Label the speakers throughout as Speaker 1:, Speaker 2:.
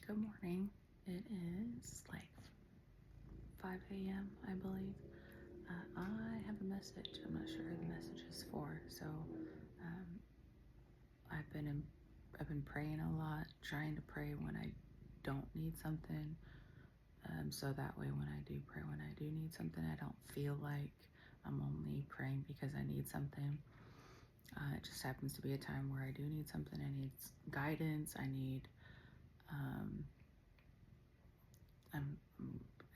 Speaker 1: Good morning. It is like 5 a.m., I believe. I have a message. I'm not sure who the message is for. So um, I've been in, I've been praying a lot, trying to pray when I don't need something. So that way, when I do pray, when I do need something, I don't feel like I'm only praying because I need something. It just happens to be a time where I do need something. I need guidance. Um, I'm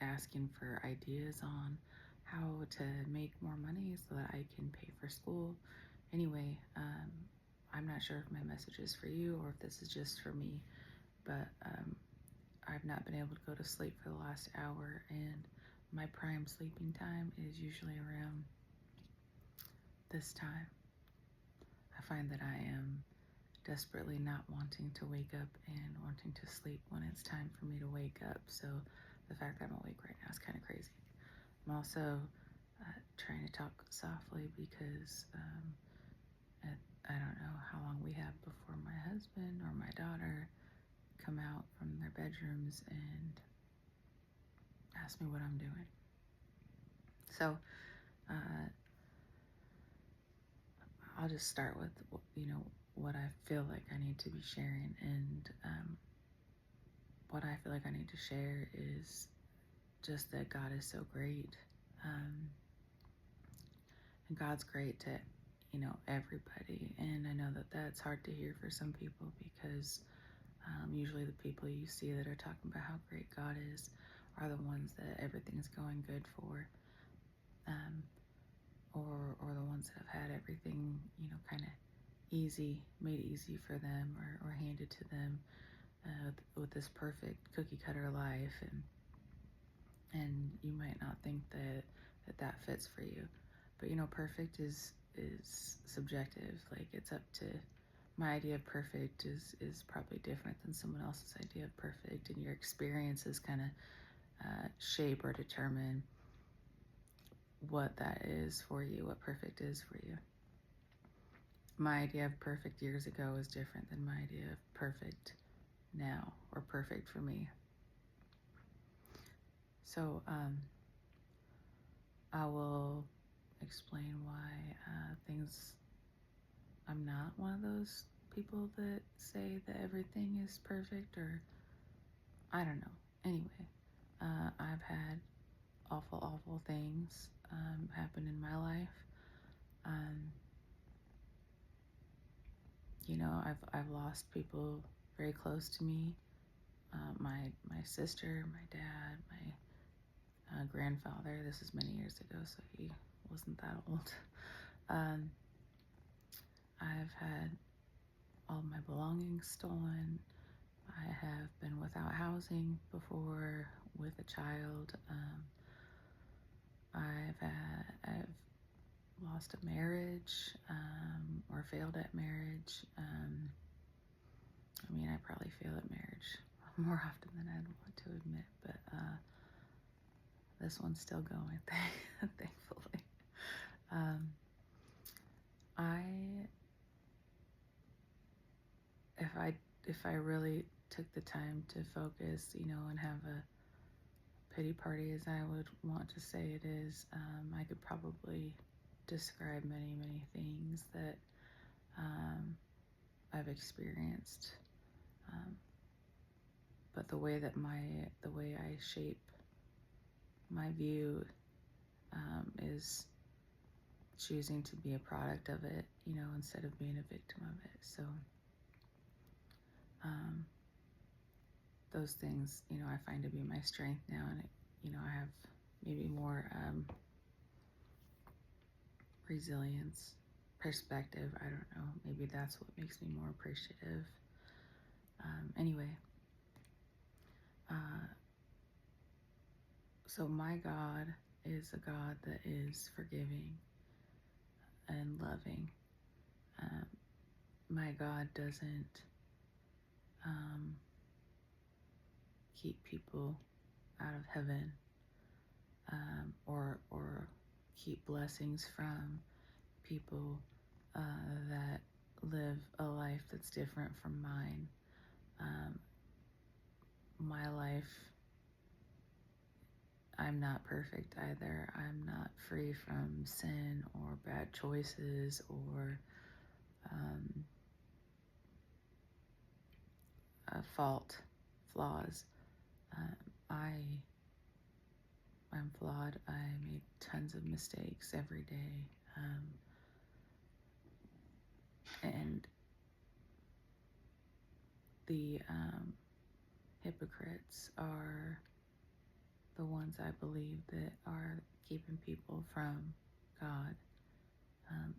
Speaker 1: asking for ideas on how to make more money so that I can pay for school. Anyway, I'm not sure if my message is for you or if this is just for me, but I've not been able to go to sleep for the last hour, and my prime sleeping time is usually around this time. I find that I am desperately not wanting to wake up and wanting to sleep when it's time for me to wake up. So the fact that I'm awake right now is kind of crazy. I'm also trying to talk softly because I don't know how long we have before my husband or my daughter come out from their bedrooms and ask me what I'm doing. So uh, I'll just start with what I feel like I need to be sharing, and what I feel like I need to share is just that God is so great. Um, and God's great to, everybody. And I know that that's hard to hear for some people because usually the people you see that are talking about how great God is are the ones that everything's going good for, um, or the ones that have had everything, kind of made easy for them, or handed to them with this perfect cookie cutter life, and you might not think that fits for you. But perfect is subjective. Like, it's up to, my idea of perfect is probably different than someone else's idea of perfect, and your experiences kind of shape or determine what that is for you, what perfect is for you. My idea of perfect years ago is different than my idea of perfect now, or perfect for me. So I will explain why I'm not one of those people that say that everything is perfect, or I don't know. Anyway, I've had awful things happen in my life. Um, I've lost people very close to me. My sister, my dad, my grandfather. This is many years ago, so he wasn't that old. Um, I've had all my belongings stolen. I have been without housing before with a child. I've lost a marriage, or failed at marriage. I probably fail at marriage more often than I'd want to admit, but this one's still going, thankfully. Um, I if I really took the time to focus, and have a pity party, as I would want to say it is, I could probably describe many things that I've experienced. But the way I shape my view is choosing to be a product of it, instead of being a victim of it. So those things, I find to be my strength now, and I have maybe more resilience, perspective. I don't know. Maybe that's what makes me more appreciative. Anyway, so my God is a God that is forgiving and loving. My God doesn't keep people out of heaven, or keep blessings from people that live a life that's different from mine. life, I'm not perfect either. I'm not free from sin or bad choices or um, flaws. Um, I'm flawed. I make tons of mistakes every day. And the hypocrites are the ones I believe that are keeping people from God. Um,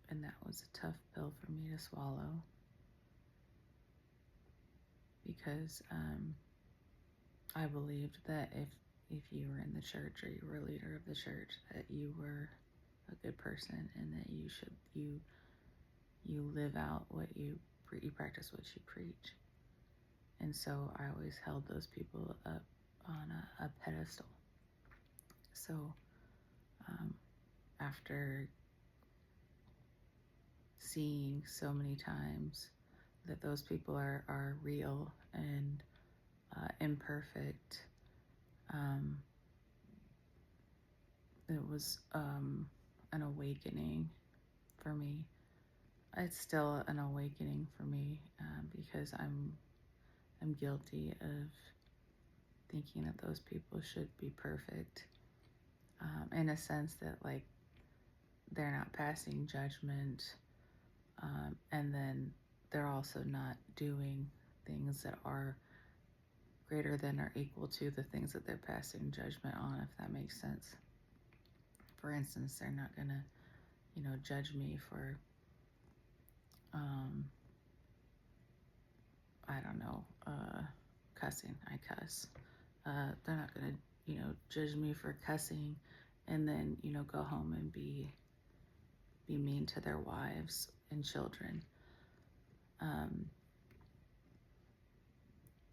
Speaker 1: and that was a tough pill for me to swallow because I believed that if you were in the church or you were a leader of the church, that you were a good person and that you live out what you practice what you preach. And so I always held those people up on a pedestal. So after seeing so many times that those people are real and imperfect, it was an awakening for me. It's still an awakening for me because I'm guilty of thinking that those people should be perfect, in a sense that like they're not passing judgment, and then they're also not doing things that are greater than or equal to the things that they're passing judgment on, if that makes sense. For instance, they're not gonna, judge me for, I don't know, cussing. I cuss. They're not gonna, judge me for cussing, and then, go home and be mean to their wives and children.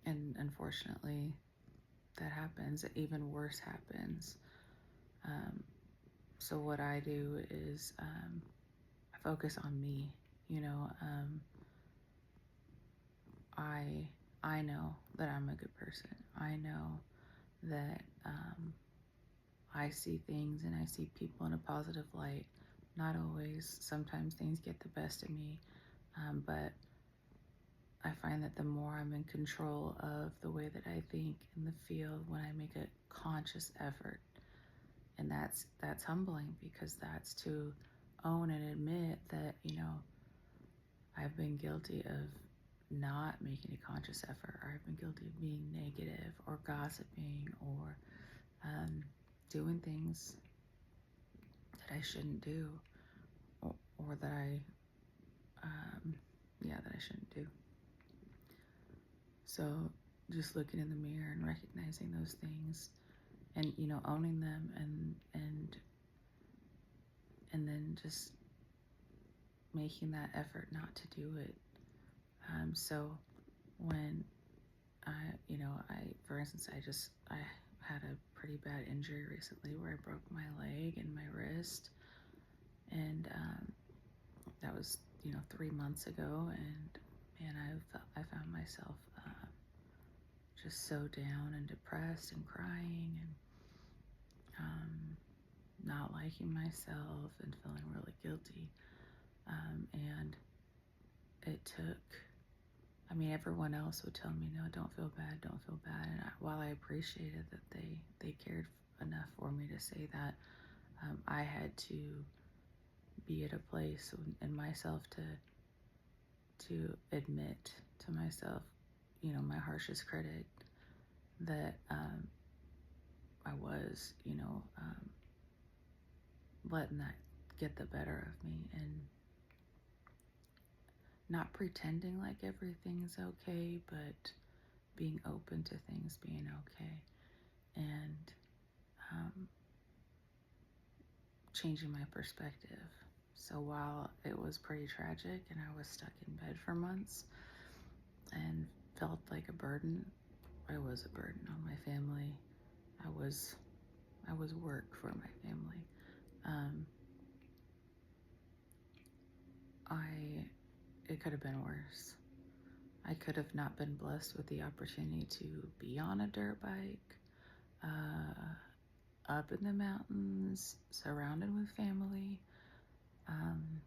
Speaker 1: And unfortunately, that happens. Even worse happens. So what I do is I focus on me. I know that I'm a good person. I know that I see things and I see people in a positive light. Not always. Sometimes things get the best of me, but I find that the more I'm in control of the way that I think and the feel when I make a conscious effort, and that's humbling because that's to own and admit that, I've been guilty of not making a conscious effort, or I've been guilty of being negative or gossiping or doing things that I shouldn't do, or that that I shouldn't do. So just looking in the mirror and recognizing those things and, owning them and then just making that effort not to do it. So when for instance, I had a pretty bad injury recently where I broke my leg and my wrist, and that was 3 months ago, and man, I found myself just so down and depressed and crying and not liking myself and feeling really guilty, and it took. Everyone else would tell me, no, don't feel bad. And while I appreciated that they cared enough for me to say that, I had to be at a place in myself to admit to myself, my harshest critic, that I was, letting that get the better of me and not pretending like everything's okay, but being open to things being okay, and changing my perspective. So while it was pretty tragic and I was stuck in bed for months and felt like a burden, I was a burden on my family. I was work for my family. It could have been worse. I could have not been blessed with the opportunity to be on a dirt bike, up in the mountains, surrounded with family. Um,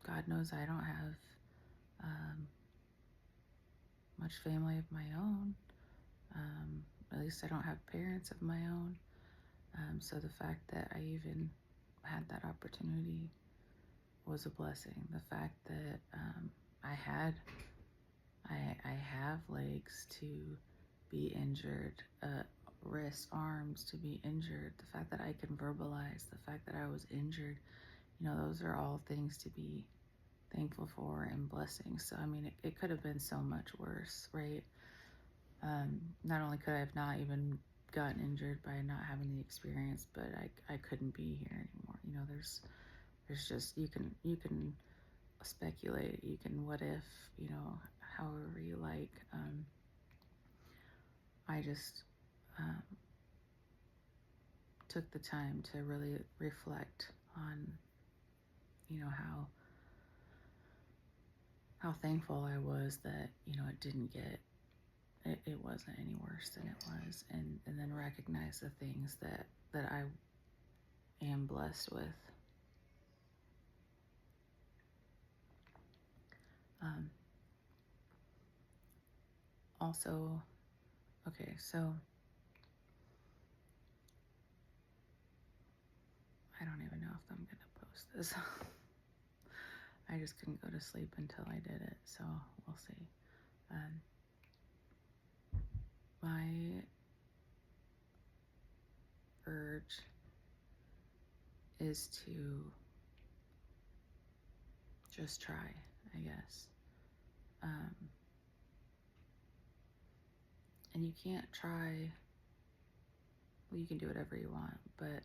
Speaker 1: God knows I don't have um, much family of my own. At least I don't have parents of my own. So the fact that I even had that opportunity was a blessing. The fact that I have legs to be injured, wrists, arms to be injured, the fact that I can verbalize, the fact that I was injured, those are all things to be thankful for and blessings. So, I mean, it could have been so much worse, right? Not only could I have not even gotten injured by not having the experience, but I couldn't be here anymore. There's just, you can speculate, you can what if, however you like. I just took the time to really reflect on, how thankful I was that, it didn't get, it wasn't any worse than it was, and then recognize the things that I am blessed with. Also, okay, so I don't even know if I'm gonna post this. I just couldn't go to sleep until I did it, so we'll see. My urge is to just try, I guess. And you can't try, well, you can do whatever you want, but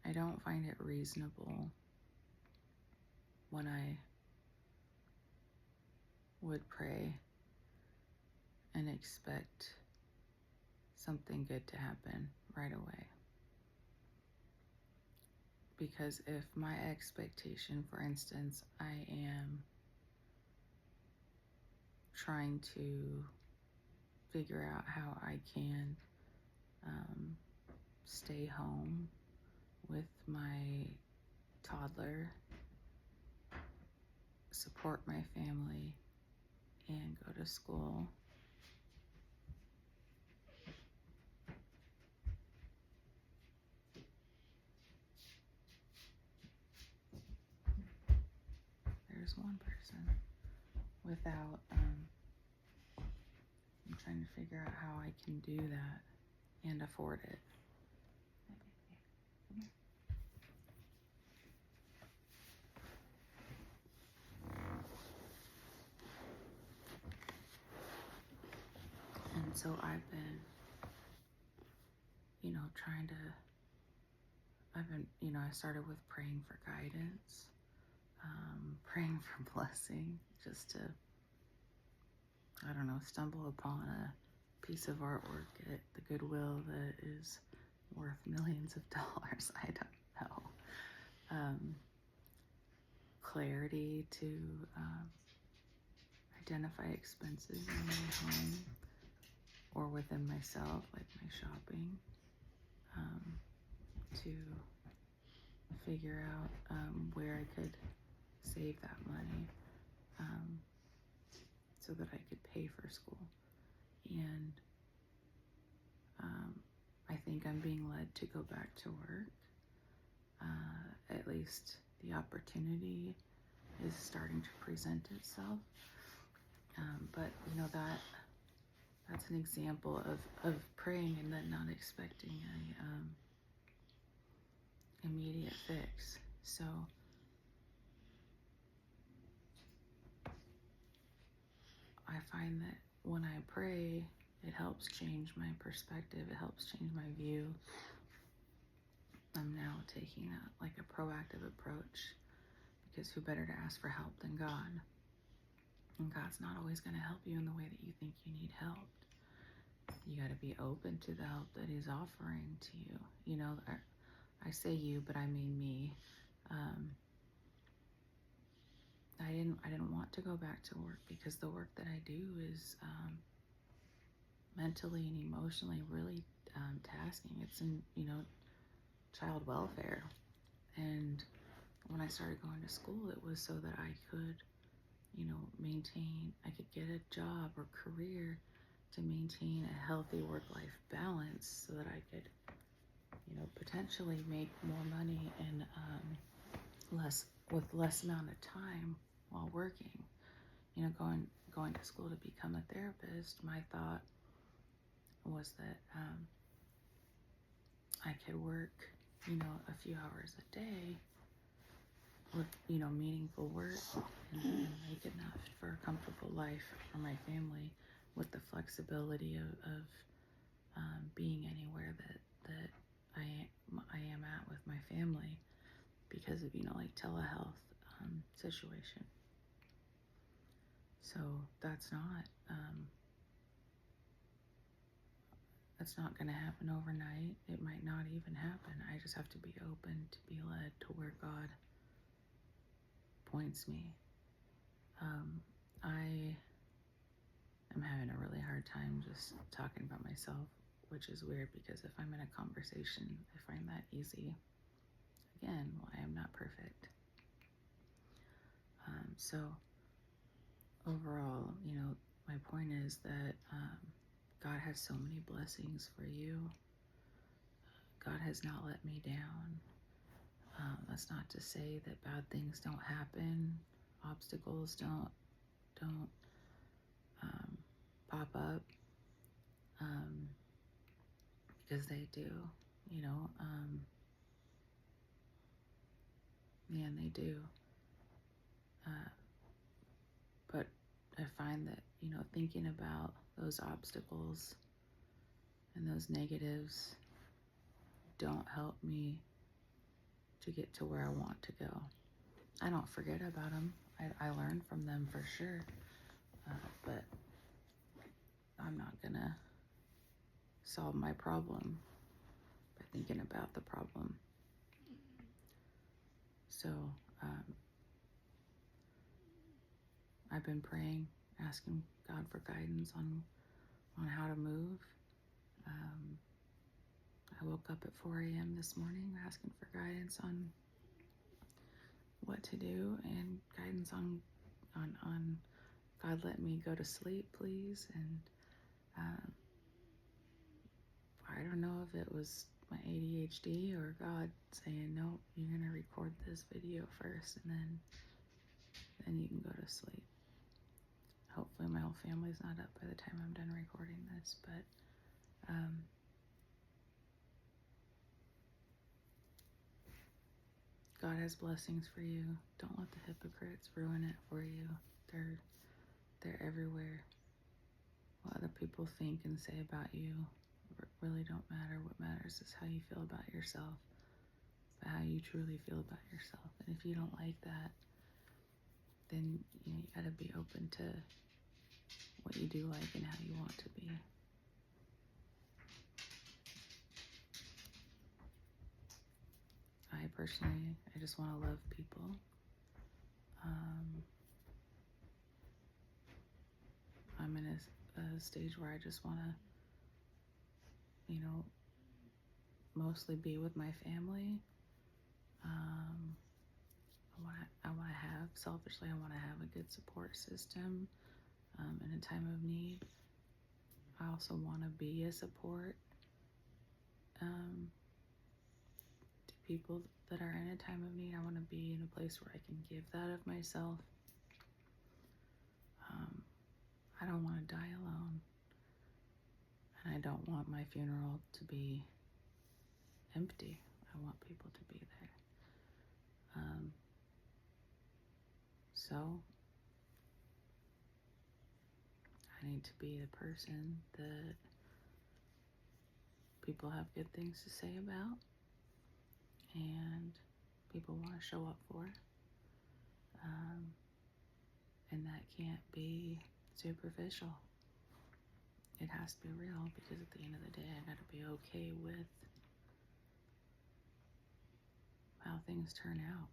Speaker 1: I don't find it reasonable when I would pray and expect something good to happen right away. Because if my expectation, for instance, I am trying to figure out how I can stay home with my toddler, support my family, and go to school. There's one person without, I'm trying to figure out how I can do that and afford it. And so I've been, I started with praying for guidance, praying for blessing, just to, stumble upon a piece of artwork at the Goodwill that is worth millions of dollars. I don't know. Clarity to identify expenses in my home or within myself, like my shopping, to figure out where I could save that money so that I could pay for school. And I think I'm being led to go back to work. At least the opportunity is starting to present itself. But that's an example of praying and then not expecting a immediate fix. So I find that when I pray, it helps change my perspective. It helps change my view. I'm now taking a proactive approach, because who better to ask for help than God? And God's not always going to help you in the way that you think you need help. You got to be open to the help that He's offering to you. I say you, but I mean me. I didn't want to go back to work because the work that I do is mentally and emotionally really tasking. It's in, child welfare. And when I started going to school, it was so that I could, I could get a job or career to maintain a healthy work-life balance so that I could, potentially make more money and with less amount of time while working. Going to school to become a therapist, my thought was that I could work, a few hours a day with, meaningful work and make enough for a comfortable life for my family with the flexibility of being anywhere that I am at with my family because of, telehealth situation. So that's not going to happen overnight. It might not even happen. I just have to be open to be led to where God points me. I am having a really hard time just talking about myself, which is weird because if I'm in a conversation, I find that easy. Again, I am not perfect. So overall, my point is that God has so many blessings for you. God has not let me down. That's not to say that bad things don't happen, obstacles don't pop up, because they do, man, they do. But I find that, thinking about those obstacles and those negatives don't help me to get to where I want to go. I don't forget about them. I learn from them for sure. But I'm not gonna solve my problem by thinking about the problem. So I've been praying, asking God for guidance on how to move. I woke up at 4 a.m. this morning asking for guidance on what to do and guidance on God, let me go to sleep, please. And I don't know if it was my ADHD or God saying, no, you're going to record this video first and then you can go to sleep. Hopefully my whole family's not up by the time I'm done recording this, but God has blessings for you. Don't let the hypocrites ruin it for you. They're everywhere. What other people think and say about you really don't matter. What matters is how you feel about yourself, but how you truly feel about yourself. And if you don't like that, then you gotta be open to what you do like and how you want to be. I just want to love people. I'm in a stage where I just want to, mostly be with my family. I want to have, selfishly, I want to have a good support system in a time of need. I also want to be a support to people that are in a time of need. I want to be in a place where I can give that of myself. I don't want to die alone. And I don't want my funeral to be empty. I want people to be there. So I need to be the person that people have good things to say about and people want to show up for. And that can't be superficial. It has to be real, because at the end of the day, I gotta be okay with how things turn out.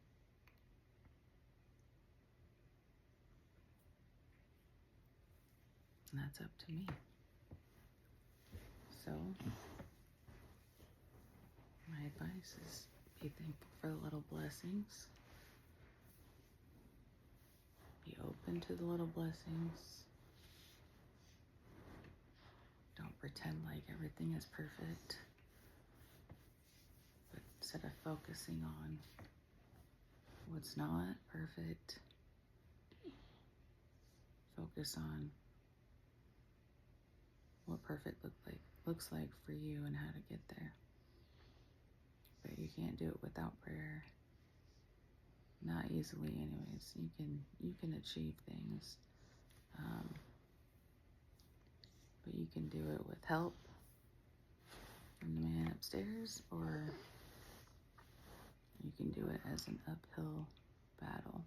Speaker 1: And that's up to me. So, my advice is be thankful for the little blessings. Be open to the little blessings. Don't pretend like everything is perfect. But instead of focusing on what's not perfect, focus on what perfect looks like for you and how to get there. But you can't do it without prayer. Not easily, anyways. You can achieve things, but you can do it with help from the man upstairs, or you can do it as an uphill battle.